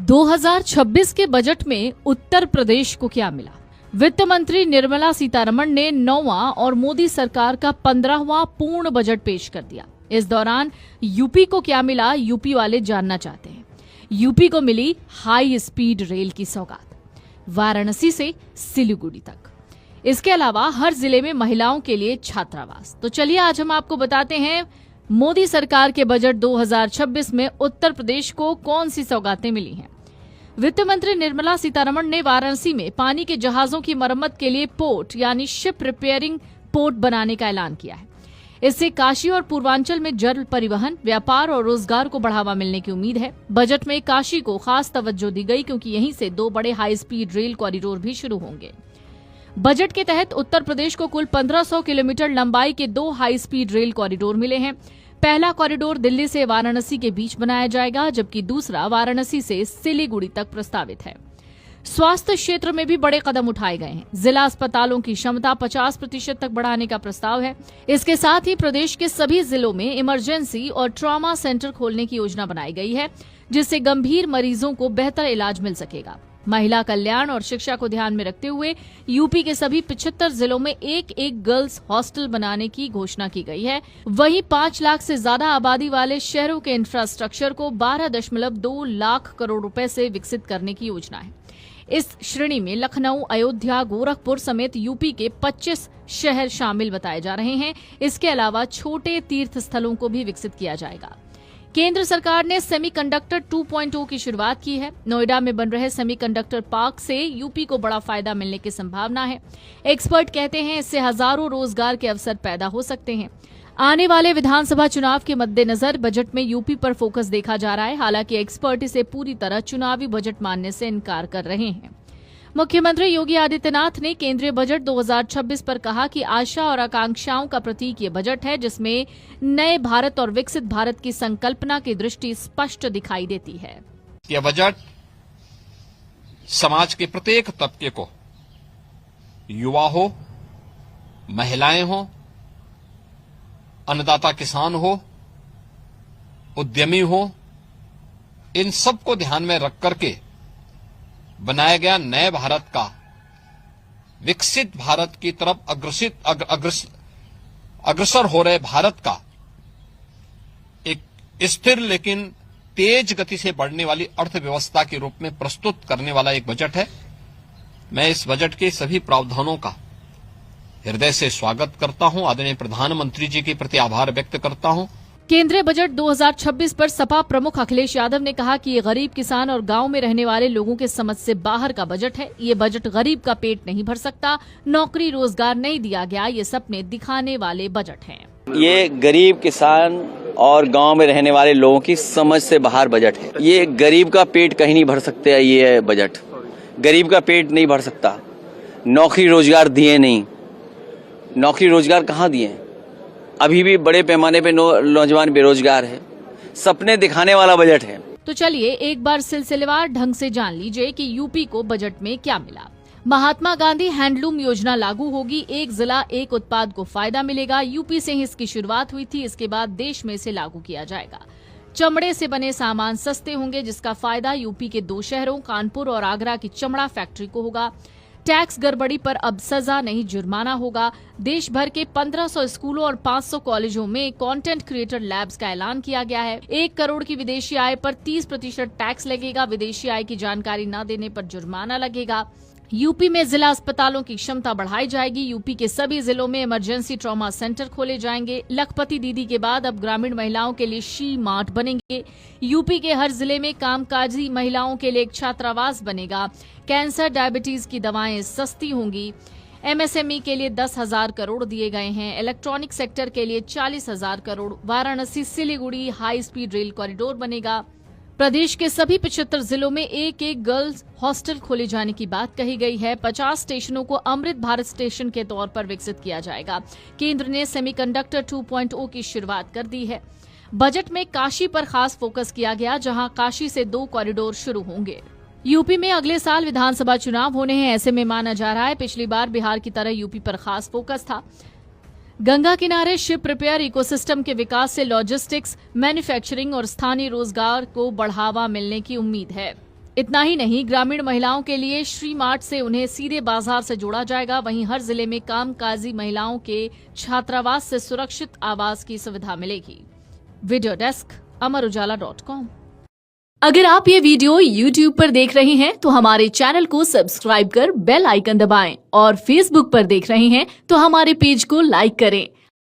2026 के बजट में उत्तर प्रदेश को क्या मिला? वित्त मंत्री निर्मला सीतारमण ने 9वां और मोदी सरकार का 15वां पूर्ण बजट पेश कर दिया। इस दौरान यूपी को क्या मिला, यूपी वाले जानना चाहते हैं। यूपी को मिली हाई स्पीड रेल की सौगात, वाराणसी से सिलीगुड़ी तक। इसके अलावा हर जिले में महिलाओं के लिए छात्रावास। तो चलिए आज हम आपको बताते हैं मोदी सरकार के बजट 2026 में उत्तर प्रदेश को कौन सी सौगातें मिली हैं। वित्त मंत्री निर्मला सीतारमण ने वाराणसी में पानी के जहाजों की मरम्मत के लिए पोर्ट यानी शिप रिपेयरिंग पोर्ट बनाने का ऐलान किया है। इससे काशी और पूर्वांचल में जल परिवहन, व्यापार और रोजगार को बढ़ावा मिलने की उम्मीद है। बजट में काशी को खास तवज्जो दी गई क्योंकि यहीं से 2 बड़े हाई स्पीड रेल कॉरिडोर भी शुरू होंगे। बजट के तहत उत्तर प्रदेश को कुल 1500 किलोमीटर लंबाई के 2 हाई स्पीड रेल कॉरिडोर मिले हैं। पहला कॉरिडोर दिल्ली से वाराणसी के बीच बनाया जाएगा, जबकि दूसरा वाराणसी से सिलीगुड़ी तक प्रस्तावित है। स्वास्थ्य क्षेत्र में भी बड़े कदम उठाए गए हैं। जिला अस्पतालों की क्षमता 50% तक बढ़ाने का प्रस्ताव है। इसके साथ ही प्रदेश के सभी जिलों में इमरजेंसी और ट्रॉमा सेंटर खोलने की योजना बनाई गई है, जिससे गंभीर मरीजों को बेहतर इलाज मिल सकेगा। महिला कल्याण और शिक्षा को ध्यान में रखते हुए यूपी के सभी 75 जिलों में एक गर्ल्स हॉस्टल बनाने की घोषणा की गई है। वहीं 5 लाख से ज्यादा आबादी वाले शहरों के इंफ्रास्ट्रक्चर को 12.2 लाख करोड़ रुपए से विकसित करने की योजना है। इस श्रेणी में लखनऊ, अयोध्या, गोरखपुर समेत यूपी के 25 शहर शामिल बताए जा रहे हैं। इसके अलावा छोटे तीर्थ स्थलों को भी विकसित किया जाएगा। केंद्र सरकार ने सेमीकंडक्टर 2.0 की शुरुआत की है। नोएडा में बन रहे सेमीकंडक्टर पार्क से यूपी को बड़ा फायदा मिलने की संभावना है। एक्सपर्ट कहते हैं इससे हजारों रोजगार के अवसर पैदा हो सकते हैं। आने वाले विधानसभा चुनाव के मद्देनजर बजट में यूपी पर फोकस देखा जा रहा है। हालांकि एक्सपर्ट इसे पूरी तरह चुनावी बजट मानने से इनकार कर रहे हैं। मुख्यमंत्री योगी आदित्यनाथ ने केंद्रीय बजट 2026 पर कहा कि आशा और आकांक्षाओं का प्रतीक ये बजट है, जिसमें नए भारत और विकसित भारत की संकल्पना की दृष्टि स्पष्ट दिखाई देती है। यह बजट समाज के प्रत्येक तबके को, युवा हो, महिलाएं हो, अन्नदाता किसान हो, उद्यमी हो, इन सबको ध्यान में रख करके बनाया गया नए भारत का, विकसित भारत की तरफ अग्रसर हो रहे भारत का एक स्थिर लेकिन तेज गति से बढ़ने वाली अर्थव्यवस्था के रूप में प्रस्तुत करने वाला एक बजट है। मैं इस बजट के सभी प्रावधानों का हृदय से स्वागत करता हूं। आदरणीय प्रधानमंत्री जी के प्रति आभार व्यक्त करता हूं। केंद्रीय बजट 2026 पर सपा प्रमुख अखिलेश यादव ने कहा कि ये गरीब, किसान और गांव में रहने वाले लोगों के समझ से बाहर का बजट है। ये बजट गरीब का पेट नहीं भर सकता, नौकरी रोजगार नहीं दिया गया, ये सपने दिखाने वाले बजट हैं। ये गरीब, किसान और गांव में रहने वाले लोगों की समझ से बाहर बजट है। ये गरीब का पेट कहीं नहीं भर सकते। ये बजट गरीब का पेट नहीं भर सकता। नौकरी रोजगार दिए नहीं। नौकरी रोजगार कहाँ दिए? अभी भी बड़े पैमाने पे नौजवान बेरोजगार है। सपने दिखाने वाला बजट है। तो चलिए एक बार सिलसिलेवार ढंग से जान लीजिए कि यूपी को बजट में क्या मिला। महात्मा गांधी हैंडलूम योजना लागू होगी। एक जिला एक उत्पाद को फायदा मिलेगा। यूपी से ही इसकी शुरुआत हुई थी, इसके बाद देश में इसे लागू किया जाएगा। चमड़े से बने सामान सस्ते होंगे, जिसका फायदा यूपी के 2 शहरों कानपुर और आगरा की चमड़ा फैक्ट्री को होगा। टैक्स गड़बड़ी पर अब सजा नहीं, जुर्माना होगा। देश भर के 1500 स्कूलों और 500 कॉलेजों में कंटेंट क्रिएटर लैब्स का ऐलान किया गया है। 1 करोड़ की विदेशी आय पर 30% टैक्स लगेगा। विदेशी आय की जानकारी न देने पर जुर्माना लगेगा। यूपी में जिला अस्पतालों की क्षमता बढ़ाई जाएगी। यूपी के सभी जिलों में इमरजेंसी ट्रॉमा सेंटर खोले जाएंगे। लखपति दीदी के बाद अब ग्रामीण महिलाओं के लिए शी मार्ट बनेंगे। यूपी के हर जिले में कामकाजी महिलाओं के लिए एक छात्रावास बनेगा। कैंसर, डायबिटीज की दवाएं सस्ती होंगी। एमएसएमई के लिए 10,000 करोड़ दिए गए हैं। इलेक्ट्रॉनिक सेक्टर के लिए 40,000 crore. Varanasi Siliguri high speed rail corridor बनेगा। प्रदेश के सभी 75 जिलों में एक गर्ल्स हॉस्टल खोले जाने की बात कही गई है। 50 स्टेशनों को अमृत भारत स्टेशन के तौर पर विकसित किया जाएगा। केंद्र ने सेमीकंडक्टर 2.0 की शुरुआत कर दी है। बजट में काशी पर खास फोकस किया गया, जहां काशी से 2 कॉरिडोर शुरू होंगे। यूपी में अगले साल विधानसभा चुनाव होने हैं। ऐसे में माना जा रहा है पिछली बार बिहार की तरह यूपी पर खास फोकस था। गंगा किनारे शिप रिपेयर इकोसिस्टम के विकास से लॉजिस्टिक्स, मैन्युफैक्चरिंग और स्थानीय रोजगार को बढ़ावा मिलने की उम्मीद है। इतना ही नहीं, ग्रामीण महिलाओं के लिए श्री मार्ट से उन्हें सीधे बाजार से जोड़ा जाएगा। वहीं हर जिले में कामकाजी महिलाओं के छात्रावास से सुरक्षित आवास की सुविधा मिलेगी। Video desk amarujala.com। अगर आप ये वीडियो YouTube पर देख रहे हैं तो हमारे चैनल को सब्सक्राइब कर बेल आइकन दबाएं और Facebook पर देख रहे हैं तो हमारे पेज को लाइक करें।